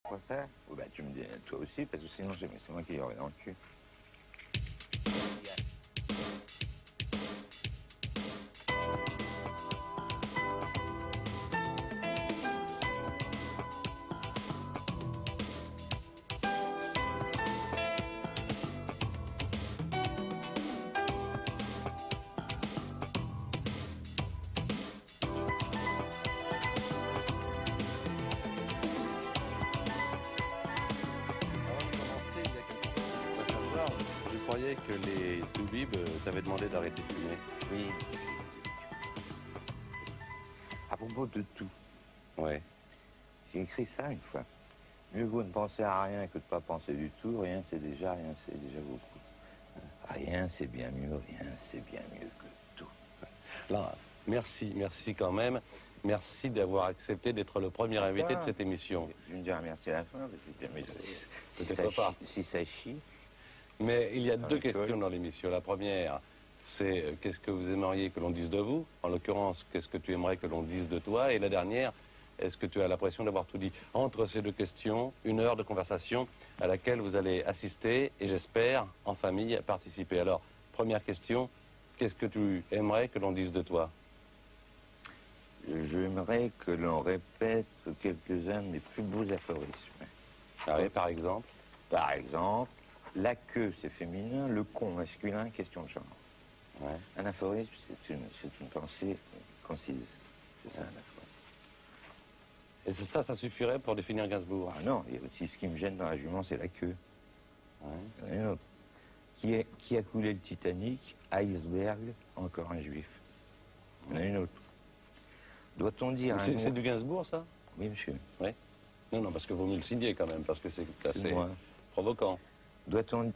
Quoi ça? Oh, bah, tu me dis toi aussi, parce que sinon c'est moi qui l'aurais dans le cul. Je croyais que les Toubibs t'avaient demandé d'arrêter de fumer. Oui. À propos de tout, Ouais. j'ai écrit ça une fois. Mieux vaut ne penser à rien que de ne pas penser du tout. Rien, c'est déjà beaucoup. Rien, c'est bien mieux. Rien, c'est bien mieux que tout. Là, merci quand même. Merci d'avoir accepté d'être le premier invité de cette émission. Je vais me dire merci à la fin, parce que Peut-être pas. Si ça chie. Mais il y a deux questions dans l'émission. La première, c'est qu'est-ce que vous aimeriez que l'on dise de vous? En l'occurrence, qu'est-ce que tu aimerais que l'on dise de toi? Et la dernière, est-ce que tu as l'impression d'avoir tout dit? Entre ces deux questions, 1 heure de conversation à laquelle vous allez assister et j'espère, en famille, participer. Alors, première question, qu'est-ce que tu aimerais que l'on dise de toi? J'aimerais que l'on répète quelques-uns des plus beaux aphorismes. Ah oui, par exemple? Par exemple, la queue, c'est féminin, le con masculin, question de genre. Ouais. Un aphorisme, c'est une pensée concise. C'est ça, un aphorisme. Et ça suffirait pour définir Gainsbourg? Ah non, il y a aussi ce qui me gêne dans la jument, c'est la queue. Ouais. Il y en a une autre. Qui a coulé le Titanic? Iceberg, encore un juif. Il y en a une autre. Doit-on dire un C'est du Gainsbourg, ça? Oui, monsieur. Oui. Non, parce que vous me le signez quand même, parce que c'est assez provoquant. Doit-on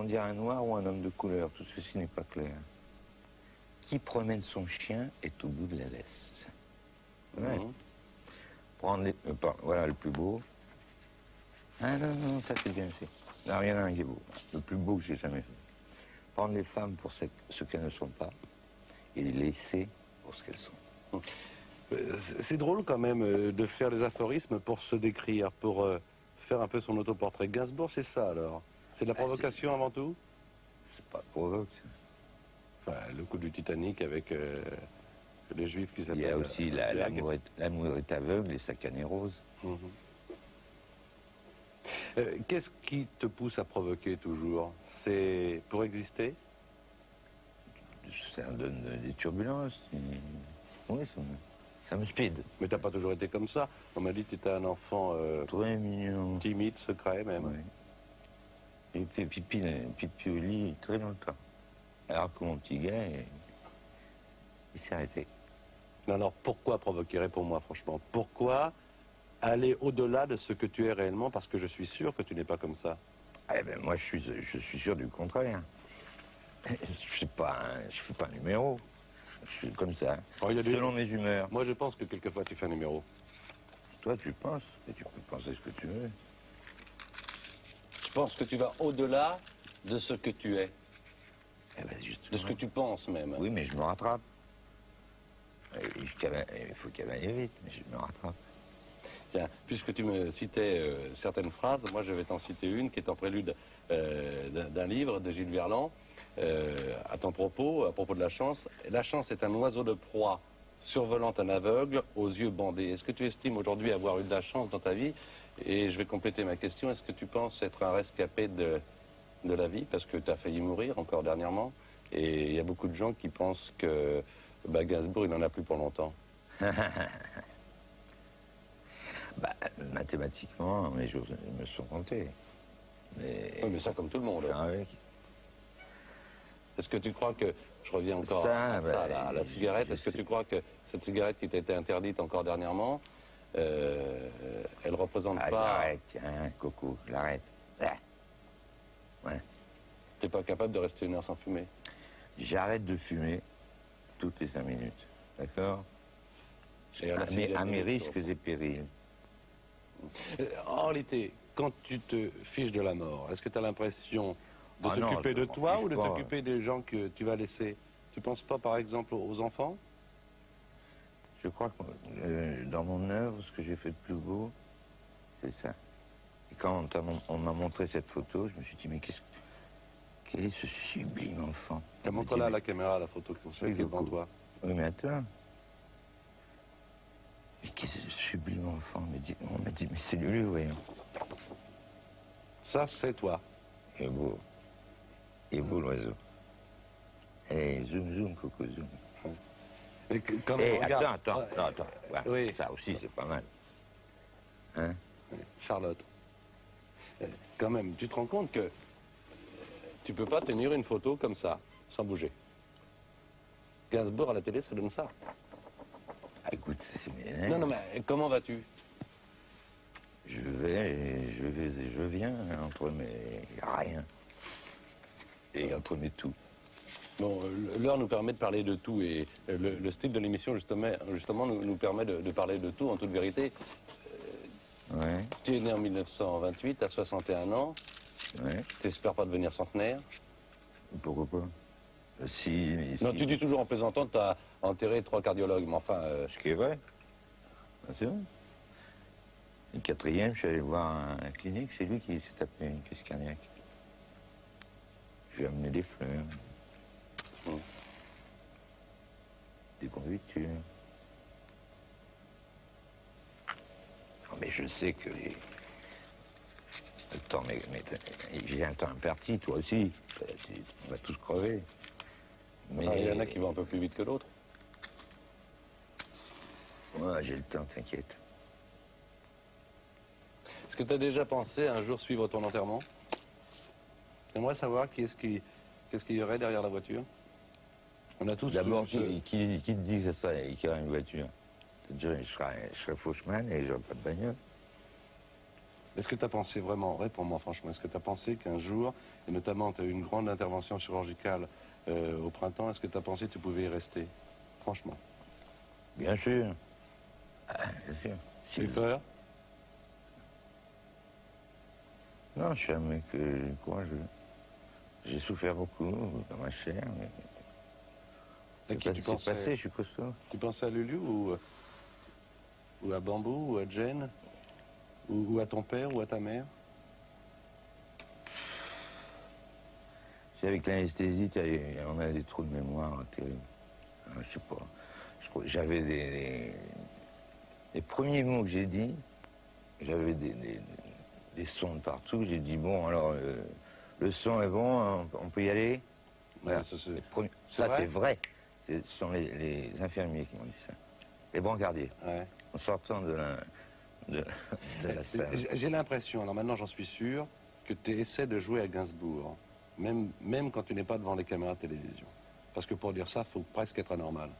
dire un noir ou un homme de couleur? Tout ceci n'est pas clair. Qui promène son chien est au bout de la laisse. Ouais. Prendre les... voilà le plus beau. Ah non, ça c'est bien fait. Non, il y en a un qui est beau. Le plus beau que j'ai jamais fait. Prendre les femmes pour ce qu'elles ne sont pas et les laisser pour ce qu'elles sont. C'est drôle quand même de faire des aphorismes pour se décrire, pour faire un peu son autoportrait. Gainsbourg, c'est ça alors? C'est de la provocation avant tout? C'est pas provoque. Enfin, le coup du Titanic avec les Juifs qui s'appellent... Il y a aussi l'amour est aveugle et sa canne est rose. Qu'est-ce qui te pousse à provoquer toujours? C'est pour exister? Ça donne des turbulences. Oui, ça me speed. Mais t'as pas toujours été comme ça. On m'a dit que t'étais un enfant très mignon. Timide, secret même. Oui. Il fait pipi au lit très longtemps. Alors que mon petit gars, il s'est arrêté. Non, alors pourquoi provoquer? Réponds-moi franchement. Pourquoi aller au-delà de ce que tu es réellement? Parce que je suis sûr que tu n'es pas comme ça. Eh ben, moi, je suis sûr du contraire. Je ne fais pas un numéro. Je suis comme ça, selon mes humeurs. Moi, je pense que quelquefois, tu fais un numéro. Toi, tu penses, et tu peux penser ce que tu veux. Je pense que tu vas au-delà de ce que tu es. Eh ben, justement. De ce que tu penses, même. Oui, mais je me rattrape. Il faut cavaler vite, mais je me rattrape. Tiens, puisque tu me citais certaines phrases, moi, je vais t'en citer une qui est en prélude d'un livre de Gilles Verland. À ton propos, à propos de la chance. La chance est un oiseau de proie survolant un aveugle aux yeux bandés. Est-ce que tu estimes aujourd'hui avoir eu de la chance dans ta vie? Et je vais compléter ma question. Est-ce que tu penses être un rescapé de la vie? Parce que tu as failli mourir encore dernièrement. Et il y a beaucoup de gens qui pensent que Gainsbourg, il n'en a plus pour longtemps. Mathématiquement, mes jours me sont comptés. Mais... Oui, mais ça comme tout le monde. Faire avec. Est-ce que tu crois que, je reviens encore à la cigarette, est-ce que tu crois que cette cigarette qui t'a été interdite encore dernièrement, elle représente pas... J'arrête, tiens, Coco, je l'arrête. Ouais. T'es pas capable de rester 1 heure sans fumer? J'arrête de fumer toutes les 5 minutes, d'accord? À mes risques et périls. En réalité, quand tu te fiches de la mort, est-ce que tu as l'impression de t'occuper de toi ou de t'occuper des gens que tu vas laisser? Tu penses pas, par exemple, aux enfants? Je crois que dans mon œuvre, ce que j'ai fait de plus beau, c'est ça. Et quand on m'a montré cette photo, je me suis dit, mais quel est ce sublime enfant? Montre-la à la caméra, la photo qui est devant toi. Oui, mais attends. Mais qu'est-ce que ce sublime enfant? On m'a dit, mais c'est lui, voyons. Ça, c'est toi. Il est beau. Il est beau, l'oiseau. Eh, zoom, zoom, coco, zoom. Et quand Eh, on regarde... attends. Voilà, Oui. ça aussi, c'est pas mal. Hein? Charlotte, quand même, tu te rends compte que tu peux pas tenir une photo comme ça, sans bouger. Gainsbourg à la télé, ça donne ça. Ah, écoute, c'est mes Non, mais comment vas-tu? Je vais et je viens entre mes rien et entre mes tout. Bon, l'heure nous permet de parler de tout et le style de l'émission, justement nous permet de parler de tout en toute vérité. Ouais, Tu es né en 1928, tu as 61 ans, ouais. tu n'espères pas devenir centenaire. Pourquoi pas? Si. Non, tu dis toujours en plaisantant que tu as enterré 3 cardiologues, mais enfin... Ce qui est vrai. Bien sûr. Le 4e, je suis allé voir un clinique, c'est lui qui s'est tapé une crise cardiaque. Je lui ai amené des fleurs, des confitures. Oh, mais je sais que le temps, j'ai un temps imparti, toi aussi. On va tous crever. Mais il y en a qui vont un peu plus vite que l'autre. Moi, j'ai le temps, t'inquiète. Est-ce que tu as déjà pensé un jour suivre ton enterrement? J'aimerais savoir qu'est-ce qu'il y aurait derrière la voiture. On a tous... D'abord, qui te dit que ça, qu'il y aura une voiture? Je serais faucheman et j'aurais pas de bagnole. Est-ce que tu as pensé vraiment, réponds-moi franchement, est-ce que tu as pensé qu'un jour, et notamment tu as eu une grande intervention chirurgicale au printemps, est-ce que tu as pensé que tu pouvais y rester? Franchement. Bien sûr. Ah, bien sûr. Tu as eu peur? Non, je suis un mec courageux. J'ai souffert beaucoup dans ma chair, mais... À qui tu pensais? passé, je suis costaud. Tu pensais à Lulu ou à Bambou ou à Jane ou à ton père ou à ta mère? Avec l'anesthésie, on a des trous de mémoire terribles. Je sais pas. J'avais les premiers mots que j'ai dit, j'avais des sons de partout. J'ai dit, bon, alors, le son est bon, on peut y aller? Voilà. Ça, c'est vrai. Ce sont les infirmiers qui m'ont dit ça. Les brancardiers. Ouais. En sortant de la salle. J'ai l'impression, alors maintenant j'en suis sûr, que tu essaies de jouer à Gainsbourg, même quand tu n'es pas devant les caméras de télévision. Parce que pour dire ça, il faut presque être anormal.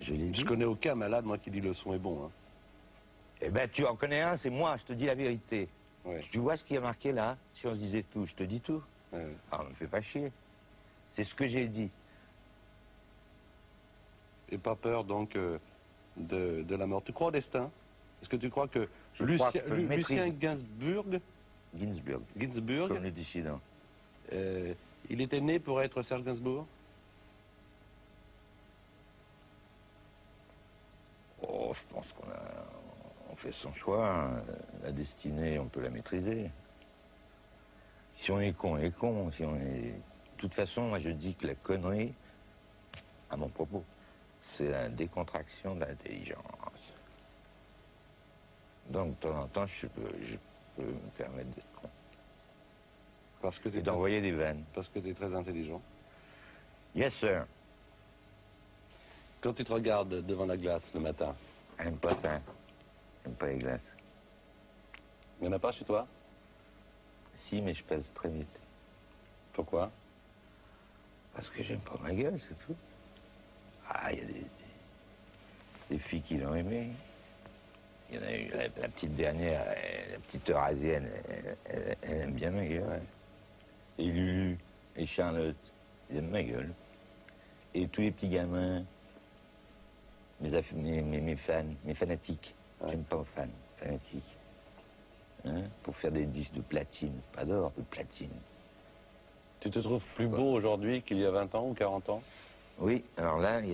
Je connais aucun malade, moi, qui dit le son est bon. Hein. Eh ben, tu en connais un, c'est moi, je te dis la vérité. Ouais. Tu vois ce qui a marqué là? Si on se disait tout, je te dis tout. Ouais. Ah, on me fait pas chier. C'est ce que j'ai dit. Et pas peur, donc, de la mort. Tu crois au destin? Est-ce que tu crois que Lucien Gainsbourg, comme le dissident, il était né pour être Serge Gainsbourg? Oh, je pense qu'on fait son choix. La destinée, on peut la maîtriser. Si on est con, on est con. Si on est... De toute façon, moi, je dis que la connerie, à mon propos, c'est la décontraction de l'intelligence. Donc, de temps en temps, je peux me permettre d'être con. Parce que et d'envoyer des vannes. Parce que tu es très intelligent. Yes, sir. Quand tu te regardes devant la glace le matin... J'aime pas ça. J'aime pas les glaces. Il n'y en a pas chez toi? Si, mais je pèse très vite. Pourquoi? Parce que j'aime pas ma gueule, c'est tout. Ah, il y a des filles qui l'ont aimé. Il y en a eu la petite dernière, la petite eurasienne, elle aime bien ma gueule. Ouais. Et Lulu, et Charlotte, ils aiment ma gueule. Et tous les petits gamins, mes fans, mes fanatiques. Ouais. J'aime pas aux fans, fanatiques. Hein? Pour faire des disques de platine, pas d'or, de platine. Tu te trouves plus beau aujourd'hui qu'il y a 20 ans ou 40 ans? Oui, alors là, il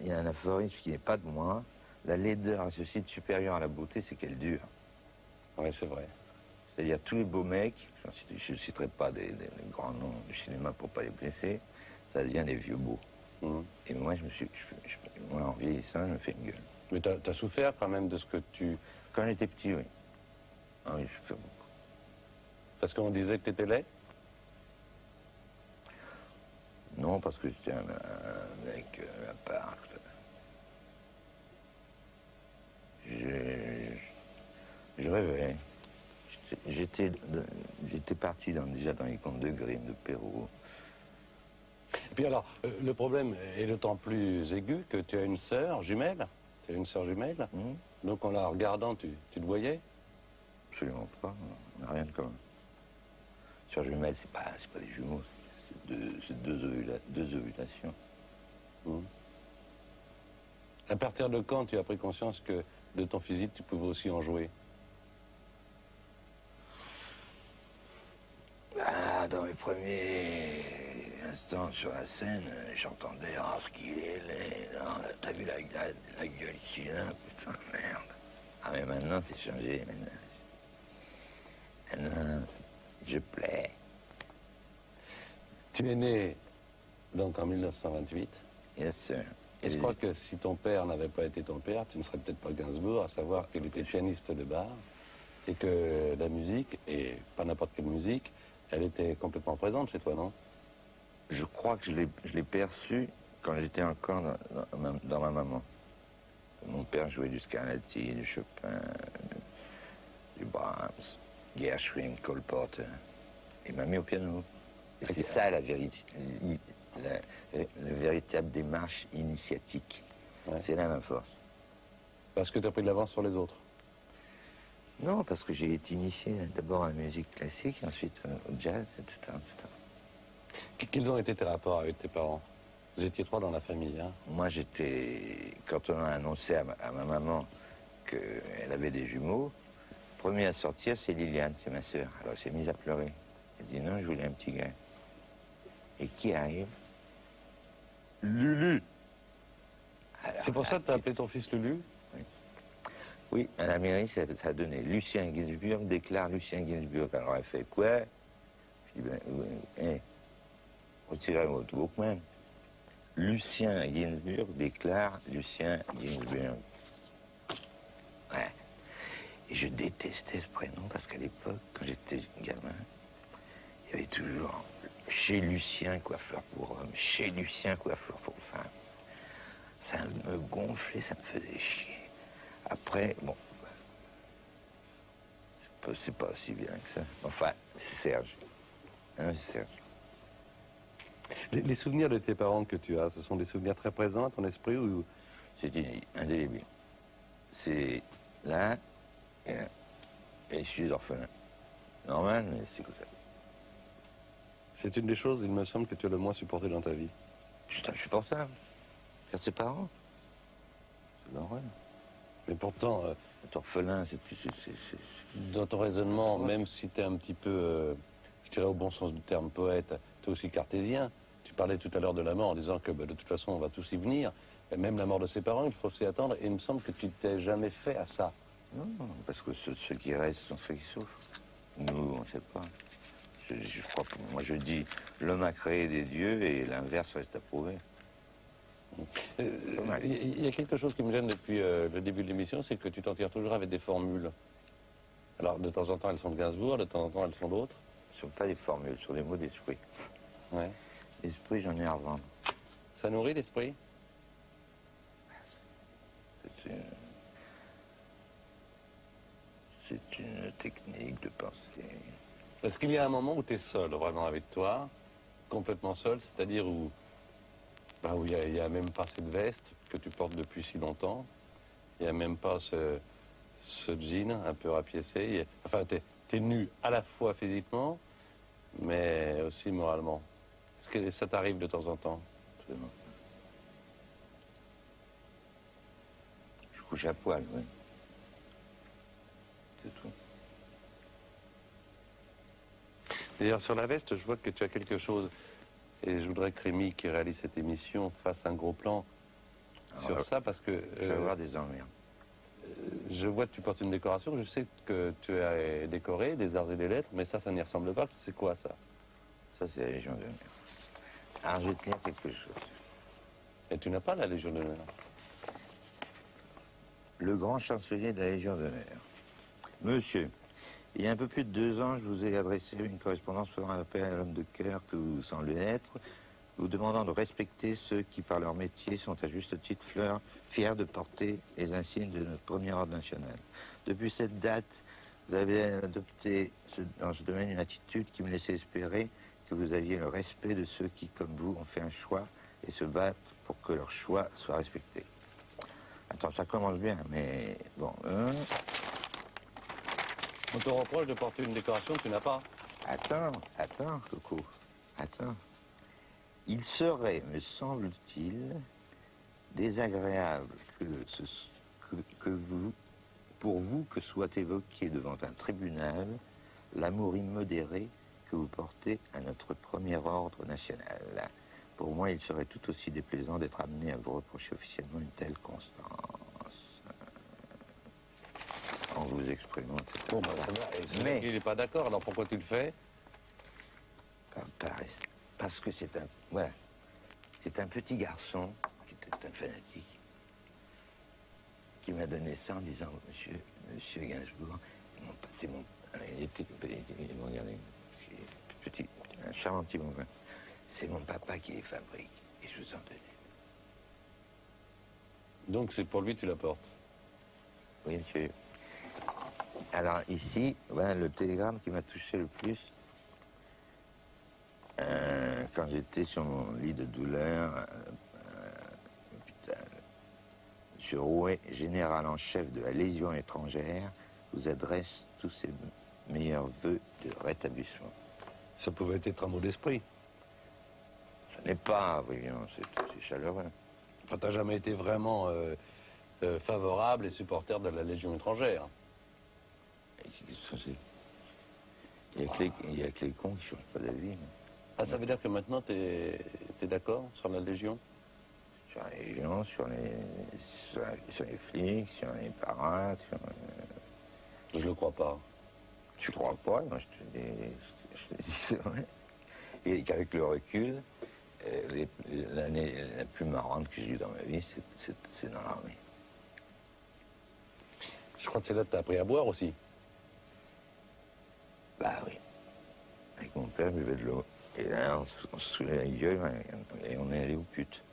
y a un aphorisme qui n'est pas de moi. La laideur à ce site supérieure à la beauté, c'est qu'elle dure. Oui, c'est vrai. C'est-à-dire tous les beaux mecs, je ne citerai pas des grands noms du cinéma pour pas les blesser, ça devient des vieux beaux. Mhm. Et moi, moi, en vieillissant, je me fais une gueule. Mais tu as souffert quand même de ce que tu... Quand j'étais petit, oui. Ah oui, je fais beaucoup. Parce qu'on disait que tu étais laid? Non, parce que j'étais un mec à part. Je rêvais. J'étais parti déjà dans les contes de Grimm, de Perrault. Et puis alors, le problème est d'autant plus aigu que tu as une sœur jumelle. Tu as une sœur jumelle. Donc en la regardant, tu te voyais? Absolument pas. On n'a rien de commun. Sœur jumelle, c'est pas des jumeaux. C'est deux ovulations. À partir de quand tu as pris conscience que de ton physique, tu pouvais aussi en jouer? Ah, dans mes premiers instants sur la scène, j'entendais « Ah, ce qu'il est laid, t'as vu la gueule qu'il a, putain, merde !» Ah, mais maintenant, c'est changé, maintenant, je plais. Tu es né, donc, en 1928. Yes, sir. Et je crois que si ton père n'avait pas été ton père, tu ne serais peut-être pas Gainsbourg, à savoir qu'il était pianiste de bar, et que la musique, et pas n'importe quelle musique, elle était complètement présente chez toi, non? Je crois que je l'ai perçu quand j'étais encore dans ma maman. Mon père jouait du Scarlatti, du Chopin, du Brahms, Gershwin, Cole Porter. Il m'a mis au piano. Et c'est ça la véritable démarche initiatique. Ouais. C'est là ma force. Parce que tu as pris de l'avance sur les autres? Non, parce que j'ai été initié d'abord à la musique classique, ensuite au jazz, etc., etc. Quels ont été tes rapports avec tes parents? Vous étiez trois dans la famille, hein? Moi, quand on a annoncé à ma maman qu'elle avait des jumeaux, le premier à sortir, c'est Liliane, c'est ma sœur. Alors elle s'est mise à pleurer. Elle dit non, je voulais un petit gars. Et qui arrive? Lulu. C'est pour ça que tu as appelé ton fils Lulu? Oui. Oui, à la mairie, ça a donné Lucien Gainsbourg, déclare Lucien Gainsbourg. Alors elle fait quoi? Je dis, ben, retirez votre Walkman. Lucien Gainsbourg déclare Lucien Gainsbourg. Ouais. Et je détestais ce prénom parce qu'à l'époque, quand j'étais gamin, il y avait toujours chez Lucien coiffeur pour homme, chez Lucien coiffeur pour femme. Ça me gonflait, ça me faisait chier. Après, bon, c'est pas aussi bien que ça. Enfin, c'est Serge. Hein, c'est Serge. Les souvenirs de tes parents que tu as, ce sont des souvenirs très présents à ton esprit ou... C'est indélébile. C'est là, et je suis orphelin. Normal, mais c'est comme ça. C'est une des choses, il me semble, que tu as le moins supporté dans ta vie. C'est insupportable. Faire ses parents, c'est l'horreur. Mais pourtant... être orphelin, c'est plus... Dans ton raisonnement, même si tu es un petit peu, je dirais au bon sens du terme, poète, tu es aussi cartésien. Tu parlais tout à l'heure de la mort en disant que de toute façon, on va tous y venir. Et même la mort de ses parents, il faut s'y attendre. Et il me semble que tu t'es jamais fait à ça. Non, parce que ceux qui restent sont ceux qui souffrent. Nous, on ne sait pas. Je crois que moi, je dis, l'homme a créé des dieux et l'inverse reste à prouver. Il y a quelque chose qui me gêne depuis le début de l'émission, c'est que tu t'en tires toujours avec des formules. Alors, de temps en temps, elles sont de Gainsbourg, de temps en temps, elles sont d'autres. Ce ne sont pas des formules, ce sont des mots d'esprit. Ouais. L'esprit, j'en ai à revendre. Ça nourrit l'esprit? C'est une technique de penser. Est-ce qu'il y a un moment où tu es seul, vraiment, avec toi, complètement seul, c'est-à-dire où il n'y a même pas cette veste que tu portes depuis si longtemps, il n'y a même pas ce jean un peu rapiécé, enfin, tu es nu à la fois physiquement, mais aussi moralement. Est-ce que ça t'arrive de temps en temps? Absolument. Je couche à poil, oui. C'est tout. D'ailleurs, sur la veste, je vois que tu as quelque chose. Et je voudrais que Rémi, qui réalise cette émission, fasse un gros plan sur ça, parce que... Je vais avoir des emmerdes. Je vois que tu portes une décoration, je sais que tu as décoré des arts et des lettres, mais ça n'y ressemble pas. C'est quoi ça? Ça, c'est la Légion d'honneur. Alors, je vais te dire quelque chose. Et tu n'as pas la Légion d'honneur. Le grand chancelier de la Légion d'honneur. Monsieur, il y a un peu plus de 2 ans, je vous ai adressé une correspondance faisant appel à l'homme de cœur que vous semblez être, vous demandant de respecter ceux qui, par leur métier, sont à juste titre fiers de porter les insignes de notre premier ordre national. Depuis cette date, vous avez adopté dans ce domaine une attitude qui me laissait espérer que vous aviez le respect de ceux qui, comme vous, ont fait un choix et se battent pour que leur choix soit respecté. Attends, ça commence bien, mais bon... On te reproche de porter une décoration que tu n'as pas. Attends, Coco, attends. Il serait, me semble-t-il, désagréable pour vous, que soit évoqué devant un tribunal l'amour immodéré que vous portez à notre premier ordre national. Pour moi, il serait tout aussi déplaisant d'être amené à vous reprocher officiellement une telle constance. En vous exprimant... Bon, ben, ça va. Mais il n'est pas d'accord, alors pourquoi tu le fais? Parce que c'est un... Voilà. C'est un petit garçon, qui était un fanatique, qui m'a donné ça en disant, monsieur Gainsbourg, c'est mon... Il était regardez, petit, un charmant petit bonbon. C'est mon papa qui les fabrique, et je vous en donnais. Donc c'est pour lui que tu la portes? Oui, monsieur. Alors ici, voilà le télégramme qui m'a touché le plus. Quand j'étais sur mon lit de douleur à l'hôpital. Monsieur Rouet, général en chef de la Légion étrangère, vous adresse tous ses meilleurs vœux de rétablissement. Ça pouvait être un mot d'esprit. Ce n'est pas, voyons, c'est chaleureux. Enfin, t'as jamais été vraiment favorable et supporter de la Légion étrangère. Il y a que les cons qui ne changent pas d'avis. Ah, ça veut dire que maintenant, t'es d'accord sur la Légion? Sur la Légion, sur les flics, sur les parades, sur... Je le crois pas. Tu crois pas? Moi, je te dis c'est vrai. Et qu'avec le recul, l'année la plus marrante que j'ai eue dans ma vie, c'est dans l'armée. Je crois que c'est là que t'as appris à boire aussi. Bah oui. Avec mon père, je buvais de l'eau. Et là, on se saoulait la gueule et on est allé aux putes.